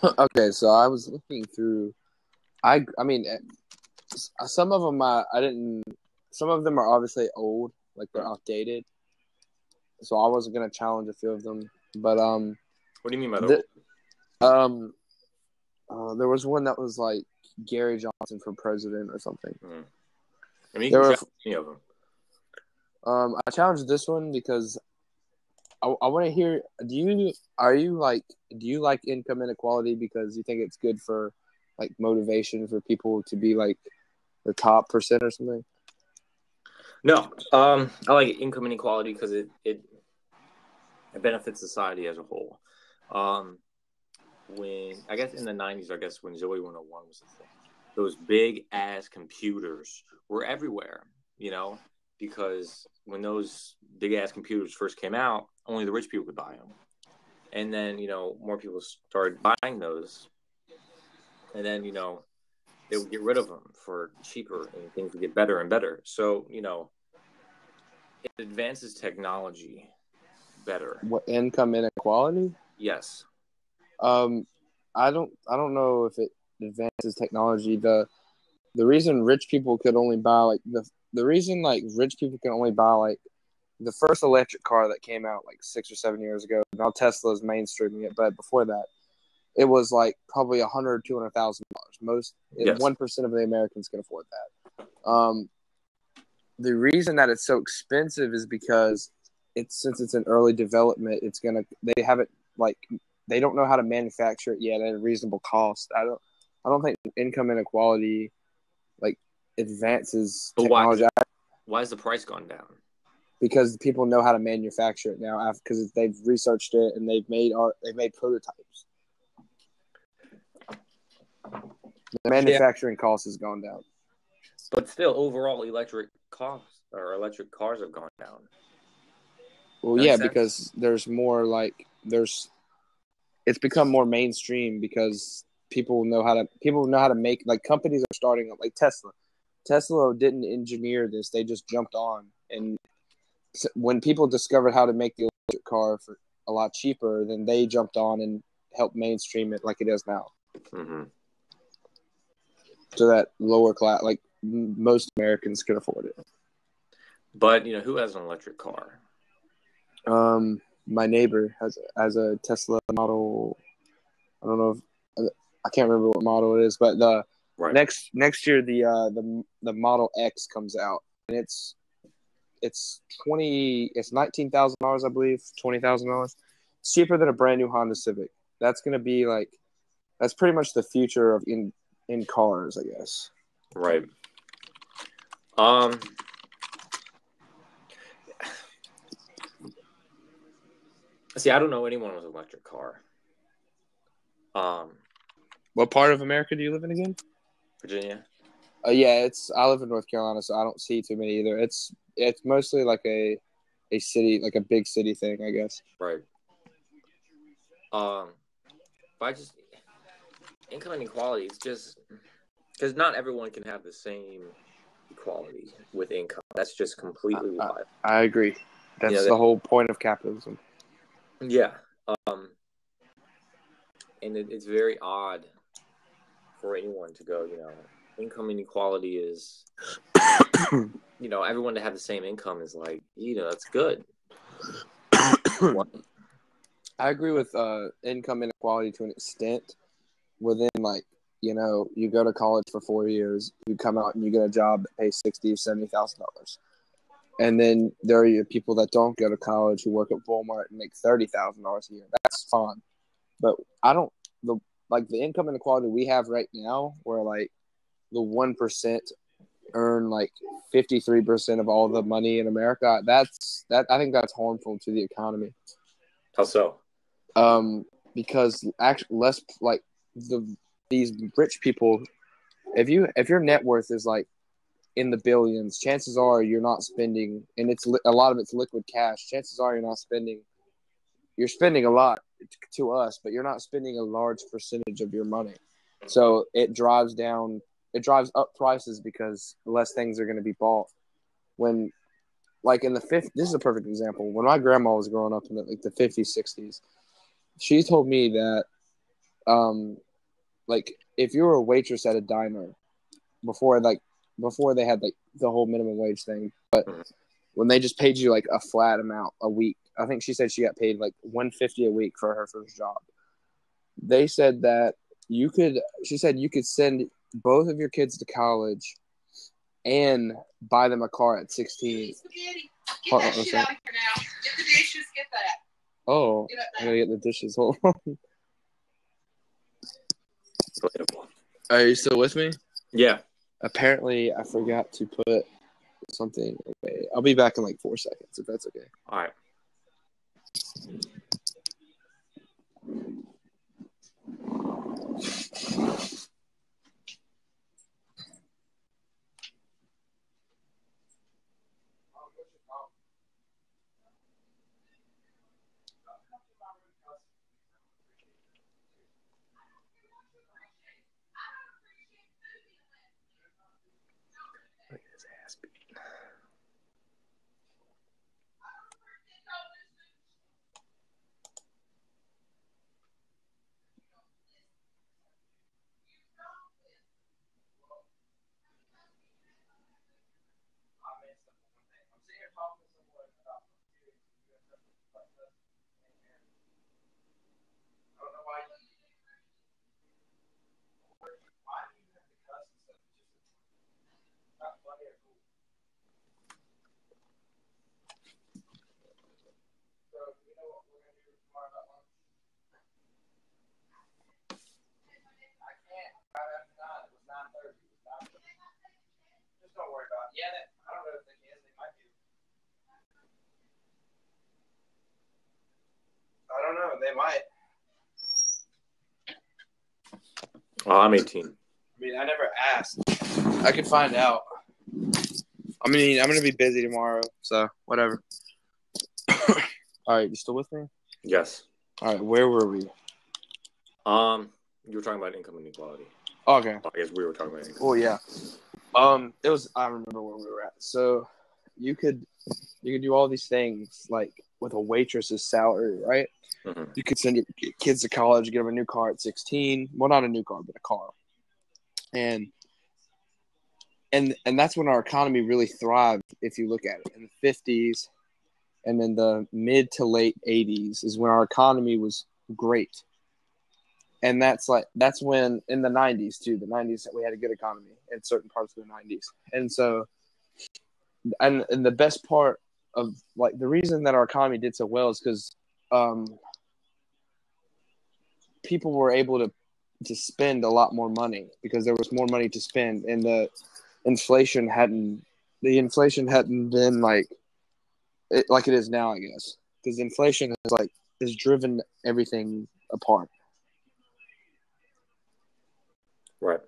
Okay, so I was looking through. I mean, some of them I didn't. Some of them are obviously old, like they're outdated. So I wasn't gonna challenge a few of them, but What do you mean by the um, there was one that was like Gary Johnson for president or something. I mean, you can challenge any of them. I challenged this one because I want to hear. Do you like income inequality because you think it's good for like motivation for people to be like the top percent or something? No, I like income inequality because it benefits society as a whole. When I guess in the 90s, I guess when Zoe 101 was the thing, those big ass computers were everywhere, because when those big ass computers first came out, only the rich people could buy them. And then, more people started buying those. And then, they would get rid of them for cheaper and things would get better and better. So, it advances technology better. What, income inequality? Yes. I don't know if it advances technology. The reason rich people could only buy like the reason like rich people can only buy like the first electric car that came out like 6 or 7 years ago. Now Tesla's mainstreaming it, but before that, it was like probably $200,000. Most 1% of the Americans can afford that. The reason that it's so expensive is because since it's an early development, they don't know how to manufacture it yet at a reasonable cost. I don't think income inequality like advances technology. Why has the price gone down? Because people know how to manufacture it now because they've researched it and they've made prototypes. The manufacturing cost has gone down. But still, overall, electric cars have gone down. Well, yeah, because there's more it's become more mainstream because people know how to make, like, companies are starting up, like Tesla. Tesla didn't engineer this; they just jumped on, and when people discovered how to make the electric car for a lot cheaper, then they jumped on and helped mainstream it like it is now. Mm-hmm. So that lower class, like most Americans, can afford it. But who has an electric car? My neighbor has a Tesla model. I don't know if I can't remember what model it is, but the next year the Model X comes out, and it's $19,000, I believe, $20,000. It's cheaper than a brand new Honda Civic. That's gonna be that's pretty much the future of in cars, I guess. Right. See, I don't know anyone with an electric car. What part of America do you live in again? Virginia. Yeah, I live in North Carolina, so I don't see too many either. It's mostly like a city, like a big city thing, I guess. Right. But income inequality is just because not everyone can have the same equality with income. That's just completely wild. I agree. That's the whole point of capitalism. Yeah. And it's very odd for anyone to go, income inequality is, everyone to have the same income is like, that's good. I agree with income inequality to an extent. Within, like, you go to college for 4 years, you come out and you get a job that pays $60,000 or $70,000. And then there are people that don't go to college who work at Walmart and make $30,000 a year. That's fine. But the income inequality we have right now, where like the 1% earn like 53% of all the money in America, I think that's harmful to the economy. How so? Because actually less like these rich people, if your net worth is like in the billions, chances are you're not spending, and it's a lot of it's liquid cash. Chances are you're not spending. You're spending a lot to us, but you're not spending a large percentage of your money. So it drives up prices because less things are going to be bought. When, like in the this is a perfect example. When my grandma was growing up in the 50s, 60s, she told me that like if you were a waitress at a diner before they had like the whole minimum wage thing, but when they just paid you like a flat amount a week, I think she said she got paid like $150 a week for her first job. They said that she said you could send both of your kids to college and buy them a car at 16. Get that shit out of here now. Get the dishes, get that. Oh, I'm gonna get the dishes. Hold on. Are you still with me? Yeah. Apparently, I forgot to put something away. I'll be back in like 4 seconds, if that's okay. All right. Look at his ass beat. I don't know. They might. Oh, I'm 18. I mean, I never asked. I could find out. I mean, I'm going to be busy tomorrow, so whatever. All right, you still with me? Yes. All right, where were we? You were talking about income inequality. Okay. I guess we were talking about income. Oh, yeah. It was. I remember where we were at. So, you could do all these things like with a waitress's salary, right? Mm-hmm. You could send your kids to college, get them a new car at 16. Well, not a new car, but a car. And that's when our economy really thrived. If you look at it in the 50s and in the mid to late 80s is when our economy was great. And that's when in the 90s too, the 90s we had a good economy in certain parts of the 90s. And so, and the best part of like the reason that our economy did so well is because people were able to spend a lot more money because there was more money to spend, and the inflation hadn't been like it is now, I guess, because inflation is driven everything apart. Right.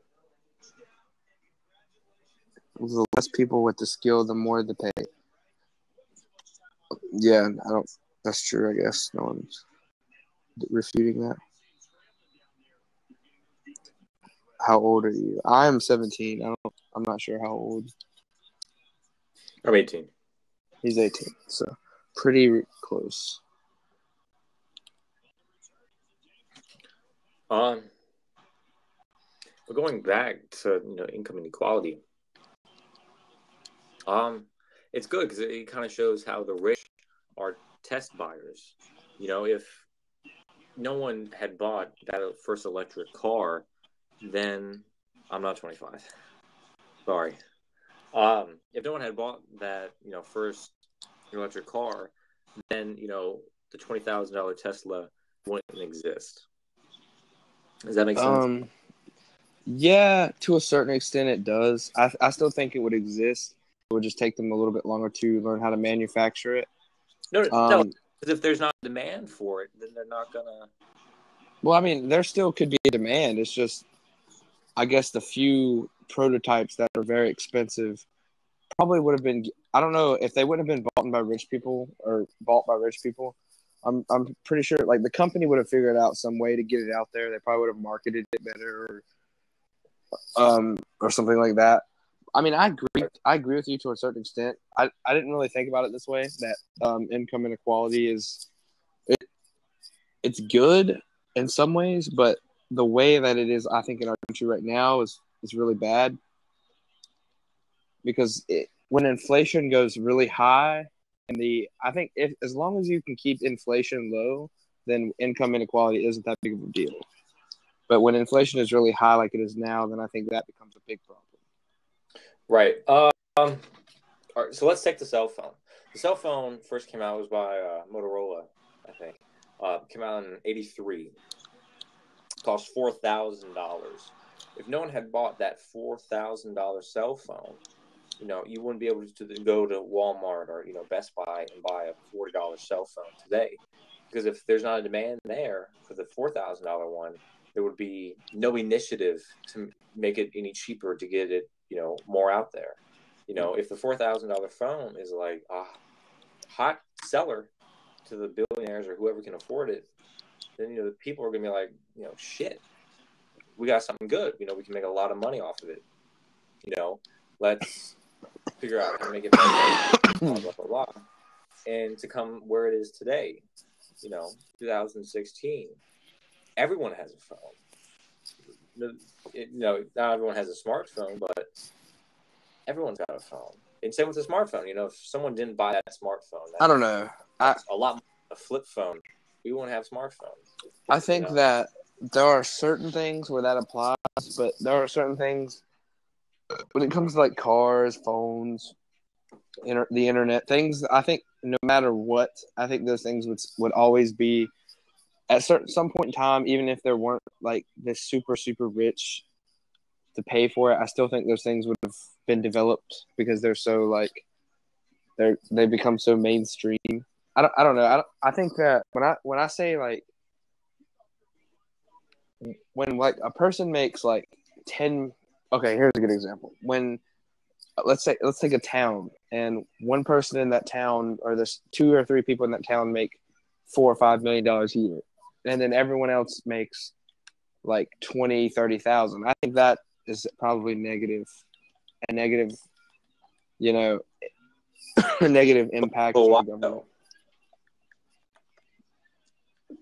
The less people with the skill, the more the pay. Yeah, I don't. That's true. I guess no one's refuting that. How old are you? I am 17. I'm not sure how old. I'm 18. He's 18, so pretty close. But going back to income inequality, it's good because it kind of shows how the rich are test buyers. If no one had bought that first electric car, then I'm not 25. Sorry. If no one had bought that, first electric car, then the $20,000 Tesla wouldn't exist. Does that make sense? Yeah, to a certain extent, it does. I still think it would exist. It would just take them a little bit longer to learn how to manufacture it. No, because if there's not demand for it, then they're not gonna. Well, I mean, there still could be a demand. It's just, I guess, the few prototypes that are very expensive probably would have been. I don't know if they wouldn't have been bought by rich people. I'm pretty sure like the company would have figured out some way to get it out there. They probably would have marketed it better, or something like that. I mean, I agree with you to a certain extent. I didn't really think about it this way, that income inequality it's good in some ways, but the way that it is, I think, in our country right now is really bad because when inflation goes really high, I think as long as you can keep inflation low, then income inequality isn't that big of a deal. But when inflation is really high, like it is now, then I think that becomes a big problem. Right. All right. So let's take the cell phone. The cell phone first came out was by Motorola, I think. Came out in '83. Cost $4,000. If no one had bought that $4,000 cell phone, you wouldn't be able to go to Walmart or Best Buy and buy a $40 cell phone today, because if there's not a demand there for the $4,000 one, there would be no initiative to make it any cheaper to get it more out there. If the $4,000 phone is like a hot seller to the billionaires or whoever can afford it, then the people are gonna be like, shit, we got something good. We can make a lot of money off of it. Let's figure out how to make it better. Blah, blah, blah, blah. And to come where it is today, 2016, everyone has a phone. Not everyone has a smartphone, but everyone's got a phone. And same with the smartphone. If someone didn't buy that smartphone, I don't know. That's a lot more than a flip phone. We won't have smartphones. I think that there are certain things where that applies, but there are certain things when it comes to like cars, phones, the internet, things. I think no matter what, I think those things would always be at some point in time, even if there weren't like this super super rich to pay for it. I still think those things would have been developed because they're so like they become so mainstream. I don't know. I think that when I say like when like a person makes like 10. Okay, here's a good example. When let's take a town, and one person in that town, or there's 2 or 3 people in that town make $4 or $5 million a year, and then everyone else makes like 20,000-30,000. I think that is probably a negative, a negative impact on the government.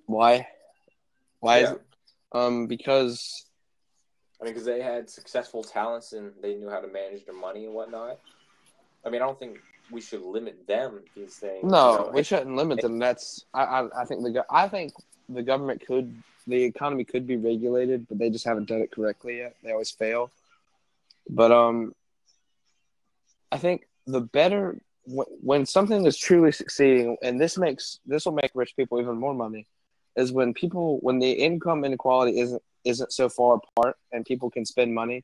Why? Why is it? Because because they had successful talents and they knew how to manage their money and whatnot. I don't think we should limit them these things. No, we shouldn't limit them. I think the government the economy could be regulated, but they just haven't done it correctly yet. They always fail. But I think the better when something is truly succeeding, and this will make rich people even more money, is when the income inequality isn't so far apart and people can spend money.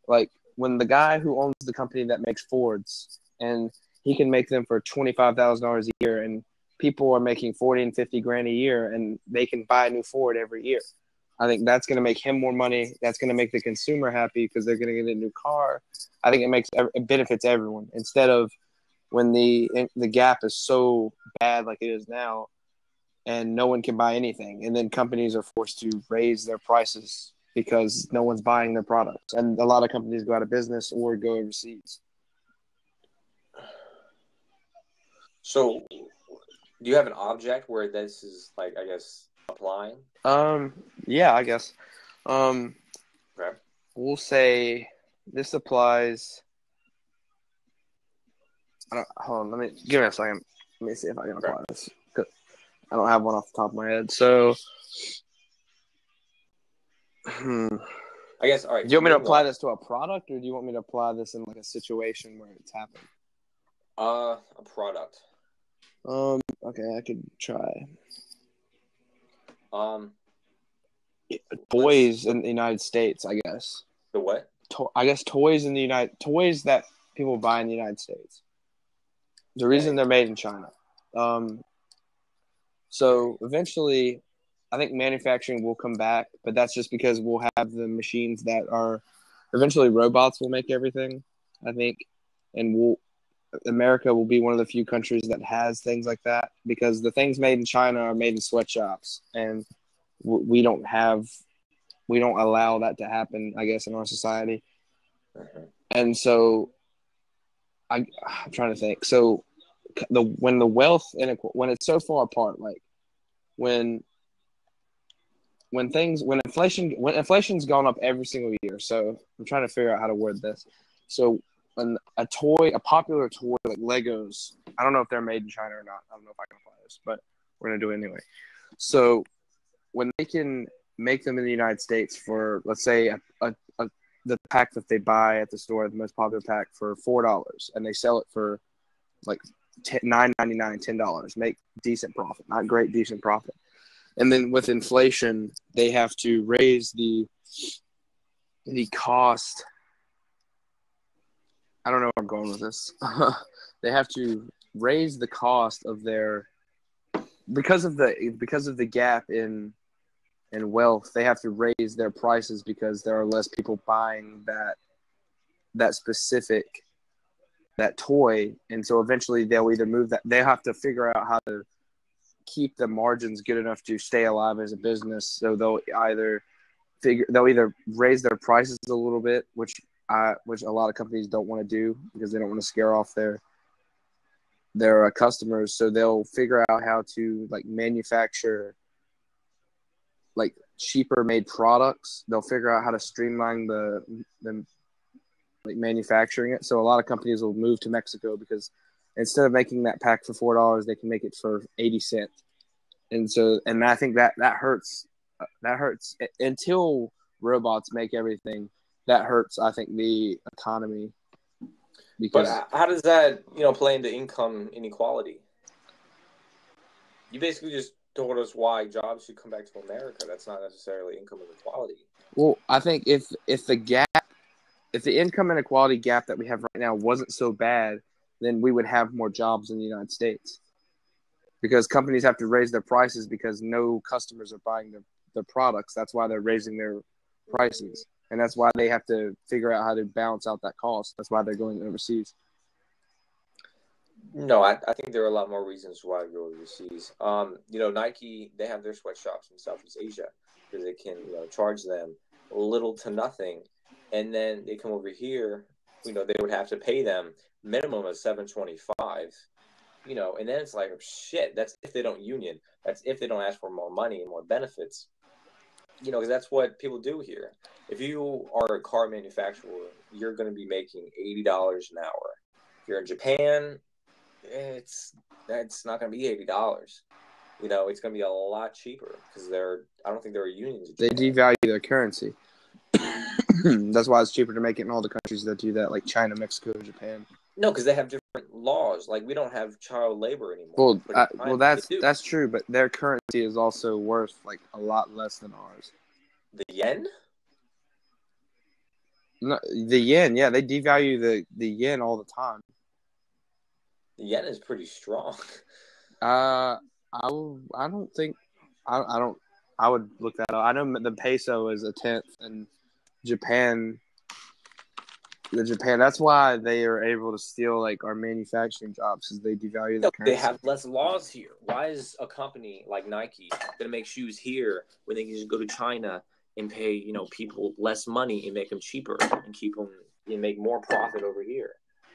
Like when the guy who owns the company that makes Fords, and he can make them for $25,000 a year, and people are making 40 and 50 grand a year, and they can buy a new Ford every year. I think that's going to make him more money. That's going to make the consumer happy because they're going to get a new car. I think it benefits everyone, instead of when the gap is so bad like it is now, and no one can buy anything, and then companies are forced to raise their prices because no one's buying their products, and a lot of companies go out of business or go overseas. So, do you have an object where this is like, I guess, applying? Yeah, I guess. Okay. We'll say this applies. Hold on, give me a second. Let me see if I can apply this. I don't have one off the top of my head. So, I guess, all right. Do you want me to apply this to a product, or do you want me to apply this in like a situation where it's happened? A product. Okay, I could try. Toys in the United States, I guess. The what? I guess toys that people buy in the United States. The reason they're made in China. So eventually, I think manufacturing will come back, but that's just because we'll have the machines that are eventually robots will make everything, I think, and America will be one of the few countries that has things like that, because the things made in China are made in sweatshops, and we don't allow that to happen, I guess, in our society. And so I'm trying to think. So when it's so far apart, like when when inflation's gone up every single year. So I'm trying to figure out how to word this. So when a popular toy like Legos, I don't know if they're made in China or not. I don't know if I can apply this, but we're gonna do it anyway. So when they can make them in the United States for, let's say, the pack that they buy at the store, the most popular pack, for $4, and they sell it for like $9.99, $10, make decent profit, not great, decent profit. And then with inflation, they have to raise the cost. I don't know where I'm going with this. They have to raise the cost of their because of the gap in wealth. They have to raise their prices because there are less people buying that specific that toy, and so eventually they'll either move that. They have to figure out how to keep the margins good enough to stay alive as a business. So they'll either raise their prices a little bit, which a lot of companies don't want to do because they don't want to scare off their customers. So they'll figure out how to like manufacture like cheaper made products. They'll figure out how to streamline the like manufacturing it. So a lot of companies will move to Mexico because instead of making that pack for $4, they can make it for 80 cents. And I think that hurts. That hurts until robots make everything. That hurts, I think, the economy. Because But how does that, play into income inequality? You basically just told us why jobs should come back to America. That's not necessarily income inequality. well, I think if the income inequality gap that we have right now wasn't so bad, then we would have more jobs in the United States. Because companies have to raise their prices because no customers are buying their products. That's why they're raising their prices. And that's why they have to figure out how to balance out that cost. That's why they're going overseas. No, I think there are a lot more reasons why to go overseas. Nike, they have their sweatshops in Southeast Asia because they can, charge them little to nothing. And then they come over here, they would have to pay them minimum of $7.25. And then it's like, shit, that's if they don't union. That's if they don't ask for more money and more benefits. Because that's what people do here. If you are a car manufacturer, you're going to be making $80 an hour. If you're in Japan, it's not going to be $80. It's going to be a lot cheaper because I don't think there are unions. They devalue their currency. That's why it's cheaper to make it in all the countries that do that, like China, Mexico, Japan. No, because they have different laws. Like we don't have child labor anymore. That's true, but their currency is also worth like a lot less than ours. The yen? No, the yen. Yeah, they devalue the yen all the time. The yen is pretty strong. I don't think I don't. I would look that up. I know the peso is a tenth, and Japan. That's why they are able to steal like our manufacturing jobs because they devalue the currency. They have less laws here. Why is a company like Nike going to make shoes here when they can just go to China and pay people less money and make them cheaper and keep them and make more profit over here?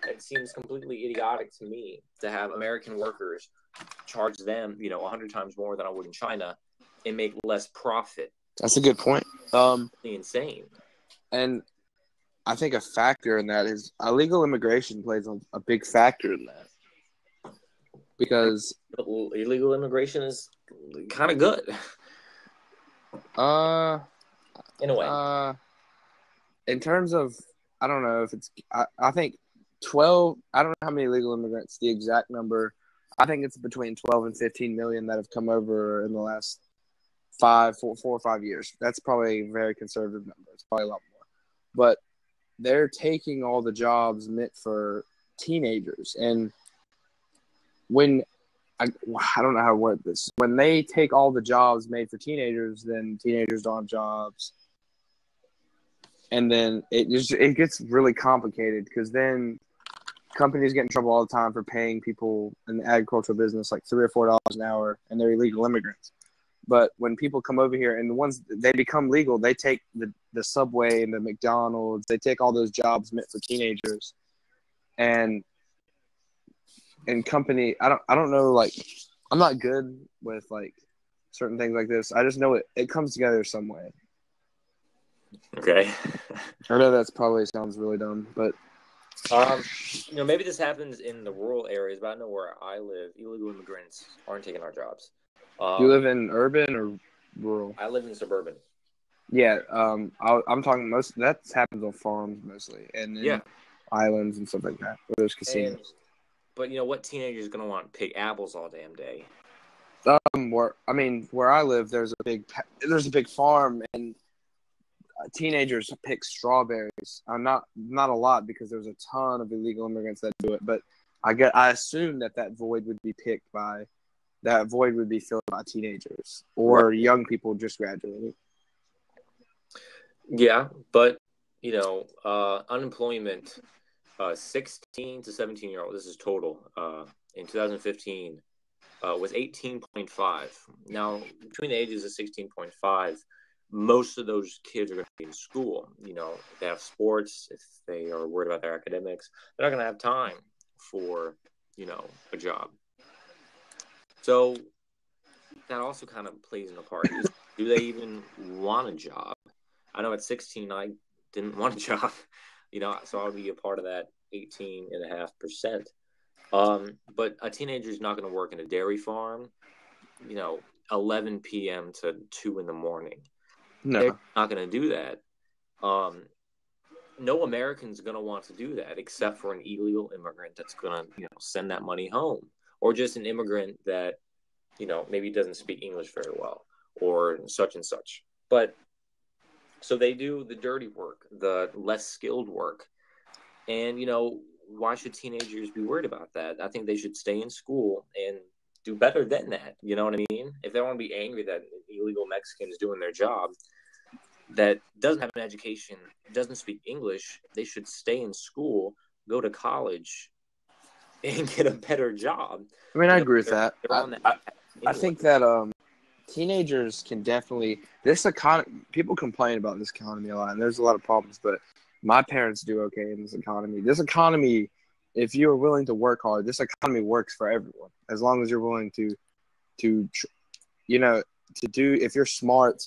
It seems completely idiotic to me to have American workers charge them 100 times more than I would in China and make less profit. That's a good point. Insane. And I think a factor in that is illegal immigration plays a big factor in that. Because illegal immigration is kind of good. In a way. In terms of, I don't know if it's, I think 12, I don't know how many illegal immigrants, the exact number. I think it's between 12 and 15 million that have come over in the last 4 or 5 years. That's probably a very conservative number. It's probably a lot more. But they're taking all the jobs meant for teenagers. And when, I don't know how to word this. When they take all the jobs made for teenagers, then teenagers don't have jobs. And then it gets really complicated because then companies get in trouble all the time for paying people in the agricultural business like $3 or $4 an hour, and they're illegal immigrants. But when people come over here and the ones they become legal, they take the Subway and the McDonald's. They take all those jobs meant for teenagers, and company. I don't know. Like, I'm not good with like certain things like this. I just know it comes together some way. Okay. I know that's probably sounds really dumb, but maybe this happens in the rural areas, but I know where I live, illegal immigrants aren't taking our jobs. do you live in urban or rural? I live in suburban. Yeah, I'm talking most. That happens on farms mostly, and in islands and stuff like that, where there's casinos. But what teenager is gonna want to pick apples all damn day? Where I live, there's a big farm, and teenagers pick strawberries. Not a lot because there's a ton of illegal immigrants that do it, but I assume that void would be filled by teenagers or young people just graduating. Yeah, but unemployment, 16 to 17-year-old. This is total. In 2015, was 18.5. Now, between the ages of 16.5, most of those kids are going to be in school. If they have sports, if they are worried about their academics, they're not going to have time for a job. So that also kind of plays in a part. Do they even want a job? I know at 16, I didn't want a job, so I would be a part of that 18.5%. But a teenager is not going to work in a dairy farm, 11 p.m. to 2 in the morning. No. They're not going to do that. No American's going to want to do that except for an illegal immigrant that's going to, send that money home, or just an immigrant that, maybe doesn't speak English very well, or such and such. But so they do the dirty work, the less skilled work. And, why should teenagers be worried about that? I think they should stay in school and do better than that. You know what I mean? If they want to be angry that an illegal Mexican is doing their job, that doesn't have an education, doesn't speak English, they should stay in school, go to college, and get a better job. I mean, I agree with that. I think that teenagers can definitely people complain about this economy a lot, and there's a lot of problems, but my parents do okay in this economy. This economy, if you are willing to work hard, this economy works for everyone. As long as you're willing to do, if you're smart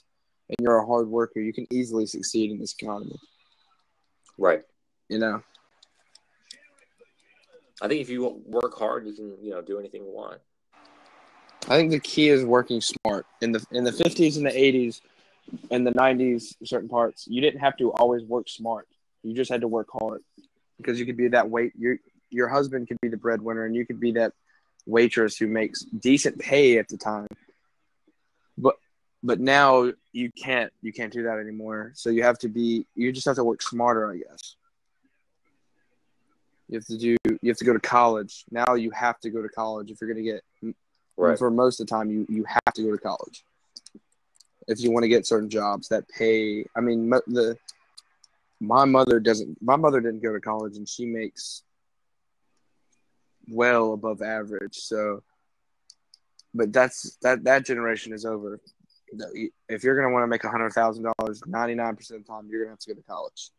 and you're a hard worker, you can easily succeed in this economy. Right. I think if you work hard, you can, do anything you want. I think the key is working smart. In the 50s and the 80s and the 90s, certain parts, you didn't have to always work smart. You just had to work hard, because you could be that your husband could be the breadwinner, and you could be that waitress who makes decent pay at the time. But now you can't do that anymore. So you just have to work smarter, I guess. You have to go to college. Now you have to go to college if you're going to get. Right. For most of the time, you have to go to college if you want to get certain jobs that pay. I mean, my mother didn't go to college, and she makes well above average. So, but that generation is over. If you're going to want to make $100,000, 99% of the time, you're going to have to go to college.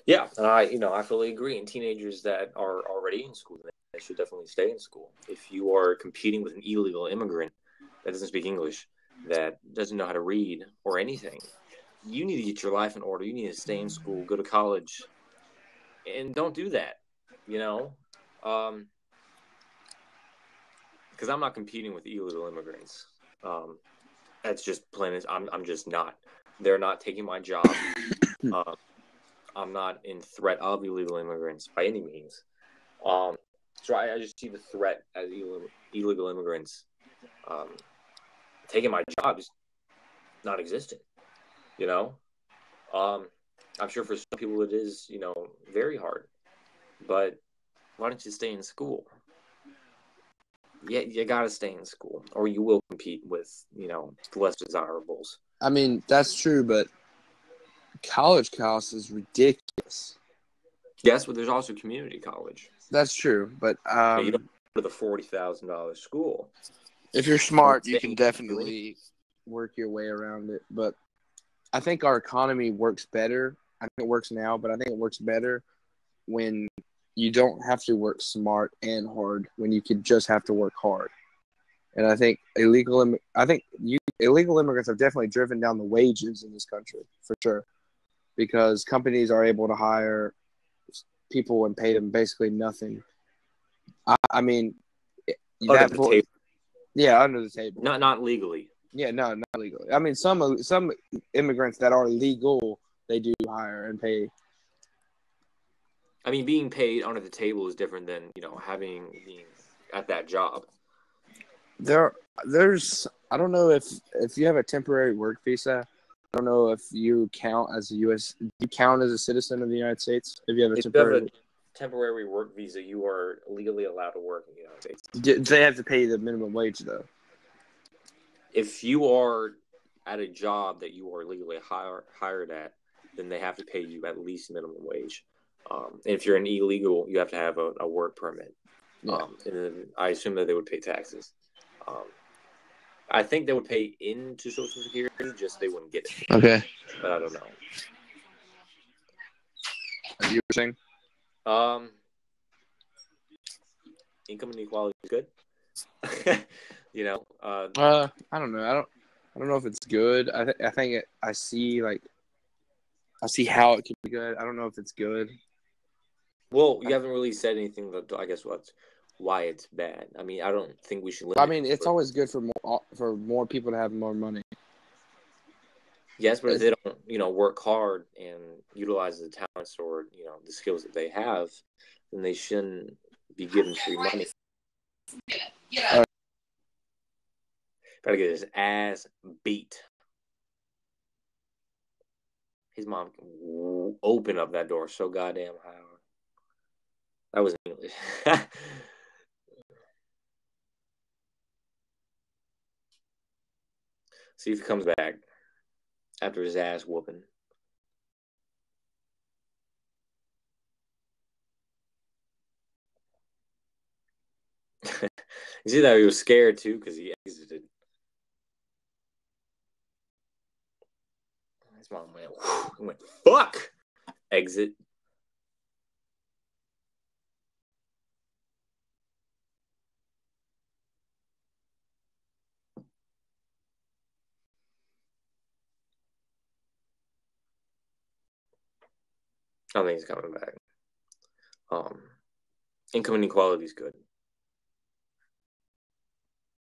Yeah, and I fully agree. And teenagers that are already in school, they should definitely stay in school. If you are competing with an illegal immigrant that doesn't speak English, that doesn't know how to read or anything, you need to get your life in order. You need to stay in school, go to college, and don't do that. Because I'm not competing with illegal immigrants. That's just plain as I'm just not. They're not taking my job. I'm not in threat of illegal immigrants by any means. So I just see the threat as illegal immigrants taking my jobs not existent. I'm sure for some people it is, very hard. But why don't you stay in school? Yeah, you got to stay in school, or you will compete with, the less desirables. I mean, that's true, but college cost is ridiculous. Yes, but there's also community college. That's true, but you don't go to the $40,000 school. If you're smart, you can definitely work your way around it. But I think our economy works better. I think it works now, but I think it works better when you don't have to work smart and hard, when you could just have to work hard. And I think you illegal immigrants have definitely driven down the wages in this country for sure, because companies are able to hire people and pay them basically nothing. I mean, Under the table. Yeah, under the table. Not legally. Yeah, no, not legally. I mean, some immigrants that are legal, they do hire and pay. I mean, being paid under the table is different than, being at that job. There's I don't know if you have a temporary work visa. I don't know if you count as a U.S. You count as a citizen of the United States if you have a temporary work visa. You are legally allowed to work in the United States. They have to pay the minimum wage though. If you are at a job that you are legally hired at, then they have to pay you at least minimum wage. And if you're an illegal, you have to have a work permit. Yeah. And then I assume that they would pay taxes. I think they would pay into Social Security, just they wouldn't get it. Okay. But I don't know. You were saying? Income inequality is good. I don't know. I don't know if it's good. I think I see how it could be good. I don't know if it's good. Well, you haven't really said anything that I guess why it's bad. I mean, I don't think we should limit. I mean, it's always good for more people to have more money. Yes, but if they don't, work hard and utilize the talents or the skills that they have, then they shouldn't be given free money. Gotta get his ass beat. His mom can open up that door so goddamn high. That was English. See if he comes back after his ass whooping. You see that he was scared too because he exited. His mom went, fuck! Exit. I don't think he's coming back. Income inequality is good.